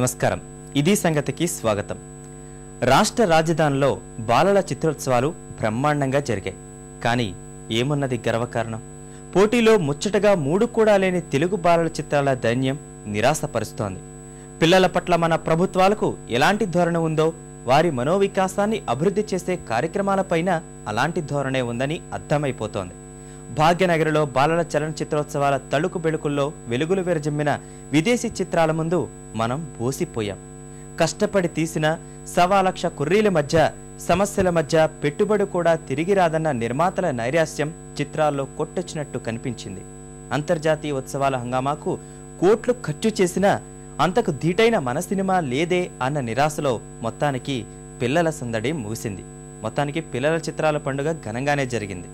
నమస్కారం. ఇది సంగతికి స్వాగతం. రాష్ట్ర రాజధానిలో బాలల చిత్రోత్సవాలు బ్రహ్మాండంగా జరిగాయి. కానీ ఏమున్నది గర్వకారణం? పోటీలో ముచ్చటగా 3 కూడా లేని తెలుగు బాలల చిత్రాల దైన్యం నిరాశపరుస్తోంది. పిల్లల పట్ల మన ప్రభుత్వాలకు ఎలాంటి ధోరణి ఉందో, వారి మనోవికాసాన్ని అభివృద్ధి చేసే కార్యక్రమాలపైన అలాంటి ధోరణే ఉందని అర్థమైపోతోంది. భాగ్యనగర్లో బాలల చలనచిత్రోత్సవాల తళుకు బెళుకుల్లో వెలుగులు విరజిమ్మిన విదేశీ చిత్రాల ముందు మనం బోసిపోయాం. కష్టపడి తీసిన 1.25 కుర్రీల మధ్య, సమస్యల మధ్య పెట్టుబడి కూడా తిరిగి రాదన్న నిర్మాతల నైరాశ్యం చిత్రాల్లో కొట్టొచ్చినట్టు కనిపించింది. అంతర్జాతీయ ఉత్సవాల హంగామాకు కోట్లు ఖర్చు చేసినా అంతకు ధీటైన మన సినిమా లేదే అన్న నిరాశలో మొత్తానికి పిల్లల సందడి ముగిసింది. మొత్తానికి పిల్లల చిత్రాల పండుగ ఘనంగానే జరిగింది.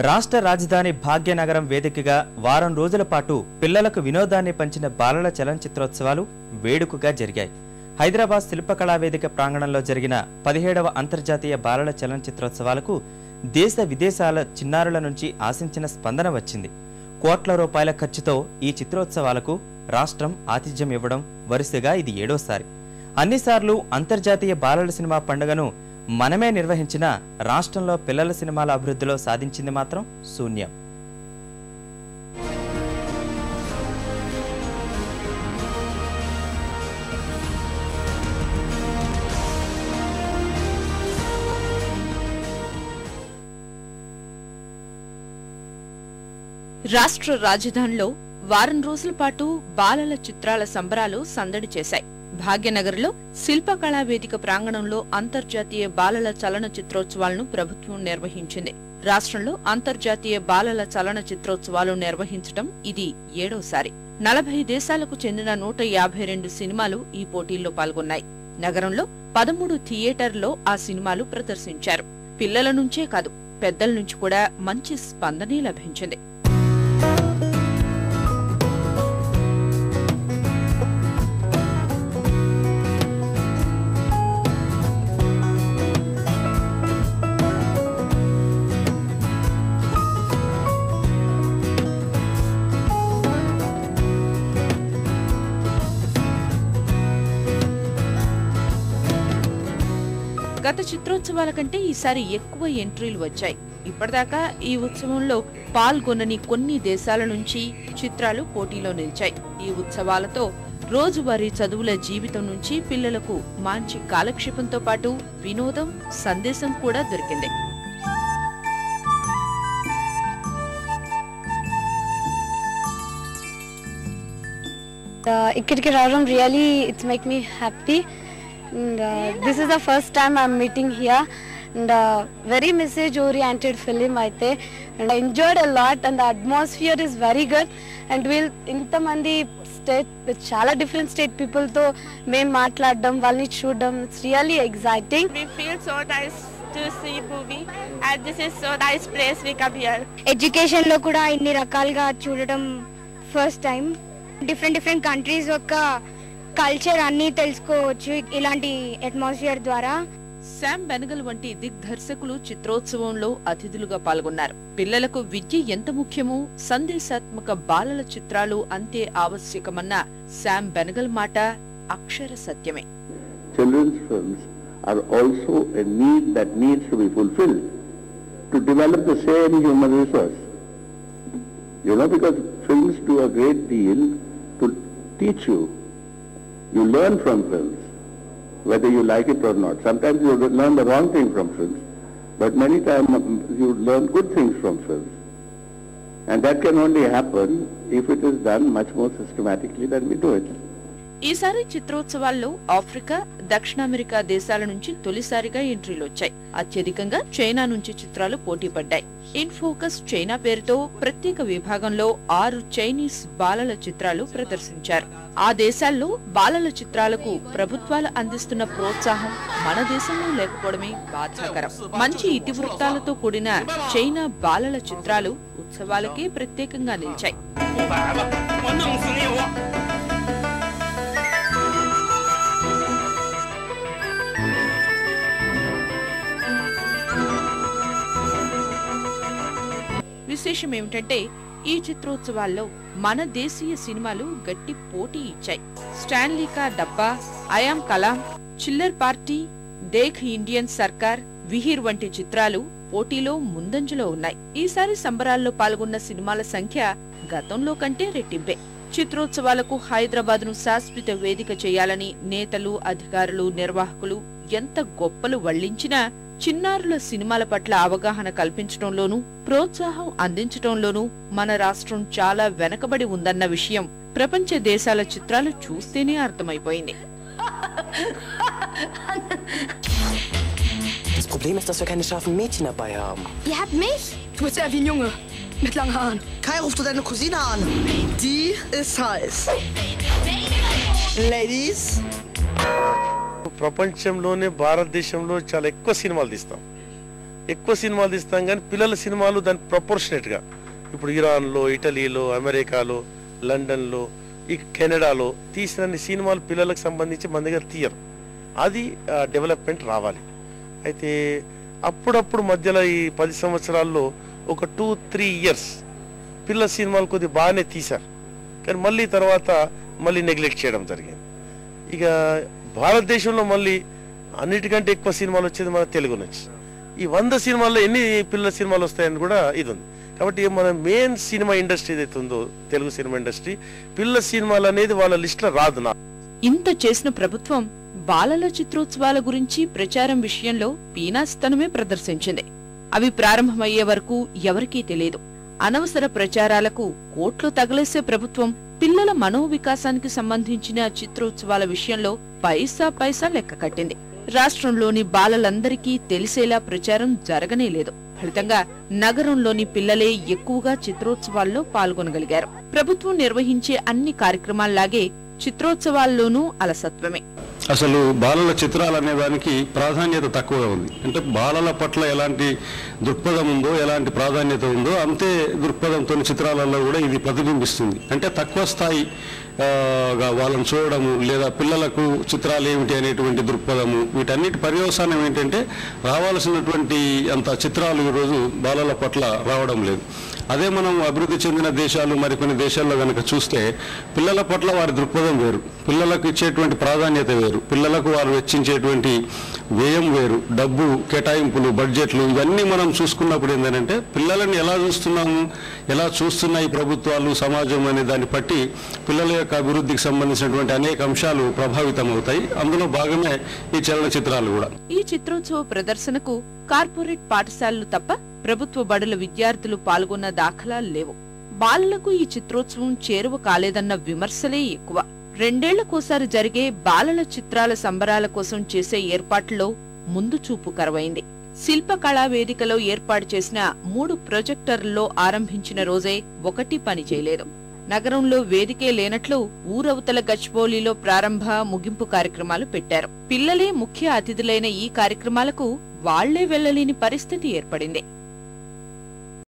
రాష్ట్ర రాజధాని భాగ్యనగరం వేదికగా వారం రోజుల పాటు పిల్లలకు వినోదాన్ని పంచిన బాలల చలనచిత్రోత్సవాలు వేడుకగా జరిగాయి. హైదరాబాద్ శిల్పకళా వేదిక ప్రాంగణంలో జరిగిన 17వ అంతర్జాతీయ బాలల చలనచిత్రోత్సవాలకు దేశ విదేశాల చిన్నారుల నుంచి ఆశించిన స్పందన వచ్చింది. కోట్ల రూపాయల ఖర్చుతో ఈ చిత్రోత్సవాలకు రాష్ట్రం ఆతిథ్యం ఇవ్వడం వరుసగా ఇది 7వసారి. అన్నిసార్లు అంతర్జాతీయ బాలల సినిమా పండుగను మనమే నిర్వహించిన రాష్ట్రంలో పిల్లల సినిమాల అభివృద్ధిలో సాధించింది మాత్రం శూన్యం. రాష్ట్ర రాజధానిలో వారం రోజుల పాటు బాలల చిత్రాల సంబరాలు సందడి చేశాయి. భాగ్యనగర్లో శిల్పకళా వేదిక ప్రాంగణంలో అంతర్జాతీయ బాలల చలన చిత్రోత్సవాలను ప్రభుత్వం నిర్వహించింది. రాష్ట్రంలో అంతర్జాతీయ బాలల చలన చిత్రోత్సవాలు నిర్వహించడం ఇది 7వసారి. 40 దేశాలకు చెందిన 152 సినిమాలు ఈ పోటీల్లో పాల్గొన్నాయి. నగరంలో 13 థియేటర్లో ఆ సినిమాలు ప్రదర్శించారు. పిల్లల నుంచే కాదు, పెద్దల నుంచి కూడా మంచి స్పందనే లభించింది. గత చిత్రోత్సవాల కంటే ఈసారి ఎక్కువ ఎంట్రీలు వచ్చాయి. ఇప్పటిదాకా ఈ ఉత్సవంలో పాల్గొనని కొన్ని దేశాల నుంచి చిత్రాలు పోటీలో నిలిచాయి. ఈ ఉత్సవాలతో రోజువారీ చదువుల జీవితం నుంచి పిల్లలకు మంచి కాలక్షేపంతో పాటు వినోదం, సందేశం కూడా దొరికింది. ఇక్కడికి రావడం really it's make me happy. And this is the first time I'm meeting here, and very message oriented film aithe, and I enjoyed a lot, and the atmosphere is very good, and we'll inta mandi state chala different state people tho mem maatladam valni chudam, it's really exciting. We feel so nice to see movie, and this is so nice place we come here. Education lo kuda inni rakalga chudadam first time. Different countries oka culture అన్ని తెలుసుకోవచ్చు ఇలాంటి atmosphere ద్వారా. Sam Benegal వంటి దిగ్దర్శకులు చిత్రోత్సవంలో అతిథులుగా పాల్గొన్నారు. పిల్లలకు విద్య ఎంత ముఖ్యమో సందేశాత్మక బాలల చిత్రాలు అంతే ఆవశ్యకమన్న శామ్ బెనగల్ మాట అక్షర సత్యమే. Children's films are also a need that needs to be fulfilled to develop the same human resource. Because films do a great deal to teach you. You learn from films, whether you like it or not. Sometimes you learn the wrong thing from films, but many times you learn good things from films. And that can only happen if it is done much more systematically than we do it. ఈసారి చిత్రోత్సవాల్లో Africa, దక్షిణ America దేశాల నుంచి తొలిసారిగా ఎంట్రీలు వచ్చాయి. అత్యధికంగా China నుంచి చిత్రాలు పోటీ పడ్డాయి. ఇన్ ఫోకస్ చైనా పేరుతో ప్రత్యేక విభాగంలో 6 చైనీస్ బాలల చిత్రాలు ప్రదర్శించారు. ఆ దేశాల్లో బాలల చిత్రాలకు ప్రభుత్వాలు అందిస్తున్న ప్రోత్సాహం మన దేశంలో లేకపోవడమే బాధాకరం. మంచి ఇతివృత్తాలతో కూడిన చైనా బాలల చిత్రాలు ఉత్సవాలకే ప్రత్యేకంగా నిలిచాయి. విశేషం ఏమిటంటే ఈ చిత్రోత్సవాల్లో మన దేశీయ సినిమాలు గట్టి పోటీ ఇచ్చాయి. Stanley Ka Dabba, I am Kalam, Chillar party, Dekh Indian Sarkar, Vihir వంటి చిత్రాలు పోటీలో ముందంజలో ఉన్నాయి. ఈసారి సంబరాల్లో పాల్గొన్న సినిమాల సంఖ్య గతంలో కంటే రెట్టింపే. చిత్రోత్సవాలకు హైదరాబాద్ ను శాశ్వత వేదిక చేయాలని నేతలు, అధికారులు, నిర్వాహకులు ఎంత గొప్పలు వళ్లించినా చిన్నారుల సినిమాల పట్ల అవగాహన కల్పించడంలోనూ ప్రోత్సాహం అందించడంలోనూ మన రాష్ట్రం చాలా వెనకబడి ఉందన్న విషయం ప్రపంచ దేశాల చిత్రాలు చూస్తేనే అర్థమైపోయింది. Das Problem ist, dass wir keine scharfen Mädchen dabei haben. Ihr habt mich? Du bist eher wie ein Junge. Mit langen Haaren. Kai, ruf du deine Cousine an. Die ist heiß. Ladies. ప్రపంచంలోనే భారతదేశంలో చాలా ఎక్కువ సినిమాలు తీస్తాం కానీ పిల్లల సినిమాలు దాని ప్రపోర్షనేట్గా ఇప్పుడు ఇరాన్లో, ఇటలీలో, అమెరికాలో, లండన్లో, ఈ కెనడాలో తీసిన సినిమాలు పిల్లలకు సంబంధించి మన దగ్గర తీయరు. అది డెవలప్మెంట్ రావాలి. అయితే అప్పుడప్పుడు మధ్యలో ఈ 10 సంవత్సరాల్లో ఒక 2-3 ఇయర్స్ పిల్లల సినిమాలు కొద్దిగా బాగానే తీశారు, కానీ మళ్ళీ తర్వాత మళ్ళీ నెగ్లెక్ట్ చేయడం జరిగింది. ఇక భారతదేశంలో మళ్ళీ అన్నిటికంటే ఎక్కువ సినిమాలు వచ్చేది మన తెలుగు నుంచి. ఈ 100 సినిమాల్లో ఎన్ని పిల్లల సినిమాలు వస్తాయని కూడా ఇది ఉంది. కాబట్టి మన మెయిన్ సినిమా ఇండస్ట్రీ ఏదైతే ఉందో తెలుగు సినిమా ఇండస్ట్రీ, పిల్లల సినిమాలు అనేది వాళ్ళ లిస్టులో రాదు. ఇంత చేసిన ప్రభుత్వం బాలల చిత్రోత్సవాల గురించి ప్రచారం విషయంలో పీనాస్తనమే ప్రదర్శించింది. అవి ప్రారంభమయ్యే వరకు ఎవరికీ తెలియదు. అనవసర ప్రచారాలకు కోట్లు తగలేసే ప్రభుత్వం పిల్లల మనోవికాసానికి సంబంధించిన చిత్రోత్సవాల విషయంలో పైసా లెక్క కట్టింది. రాష్ట్రంలోని బాలలందరికీ తెలిసేలా ప్రచారం జరగనేలేదు. ఫలితంగా నగరంలోని పిల్లలే ఎక్కువగా చిత్రోత్సవాల్లో పాల్గొనగలిగారు. ప్రభుత్వం నిర్వహించే అన్ని కార్యక్రమాల్లాగే చిత్రోత్సవాల్లోనూ అలసత్వమే. అసలు బాలల చిత్రాలు అనే దానికి ప్రాధాన్యత తక్కువగా ఉంది. అంటే బాలల పట్ల ఎలాంటి దృక్పథం ఉందో, ఎలాంటి ప్రాధాన్యత ఉందో అంతే దృక్పథంతో చిత్రాలలో కూడా ఇది ప్రతిబింబిస్తుంది. అంటే తక్కువ స్థాయి వాళ్ళని చూడడము, లేదా పిల్లలకు చిత్రాలు ఏమిటి అనేటువంటి దృక్పథము, వీటన్నిటి పర్యవసానం ఏంటంటే రావాల్సినటువంటి అంత చిత్రాలు ఈరోజు బాలల పట్ల రావడం లేదు. అదే మనం అభివృద్ధి చెందిన దేశాలు, మరికొన్ని దేశాల్లో కనుక చూస్తే పిల్లల పట్ల వారి దృక్పథం వేరు, పిల్లలకు ఇచ్చేటువంటి ప్రాధాన్యత వేరు, పిల్లలకు వారు వెచ్చించేటువంటి వ్యయం వేరు, డబ్బు కేటాయింపులు, బడ్జెట్లు ఇవన్నీ మనం చూసుకున్నప్పుడు ఏంటంటే పిల్లలని ఎలా చూస్తున్నాము, ఎలా చూస్తున్నాయి ప్రభుత్వాలు, సమాజం అనే దాన్ని బట్టి పిల్లల యొక్క అభివృద్ధికి సంబంధించినటువంటి అనేక అంశాలు ప్రభావితం అవుతాయి. అందులో భాగమే ఈ చలనచిత్రాలు కూడా. ఈ చిత్రోత్సవ ప్రదర్శనకు కార్పొరేట్ పాఠశాలలు తప్ప ప్రభుత్వ బడుల విద్యార్థులు పాల్గొన్న దాఖలాలు లేవు. బాలలకు ఈ చిత్రోత్సవం చేరువ కాలేదన్న విమర్శలే ఎక్కువ. 2 ఏళ్లకోసారి జరిగే బాలల చిత్రాల సంబరాల కోసం చేసే ఏర్పాట్లలో ముందు చూపు కరువైంది. శిల్పకళా వేదికలో ఏర్పాటు చేసిన 3 ప్రొజెక్టర్లలో ఆరంభించిన రోజే ఒకటి పని చేయలేదు. నగరంలో వేదికే లేనట్లు ఊరవతల గచ్చిబౌలిలో ప్రారంభ, ముగింపు కార్యక్రమాలు పెట్టారు. పిల్లలే ముఖ్య అతిథులైన ఈ కార్యక్రమాలకు వాళ్లే వెళ్లలేని పరిస్థితి ఏర్పడింది.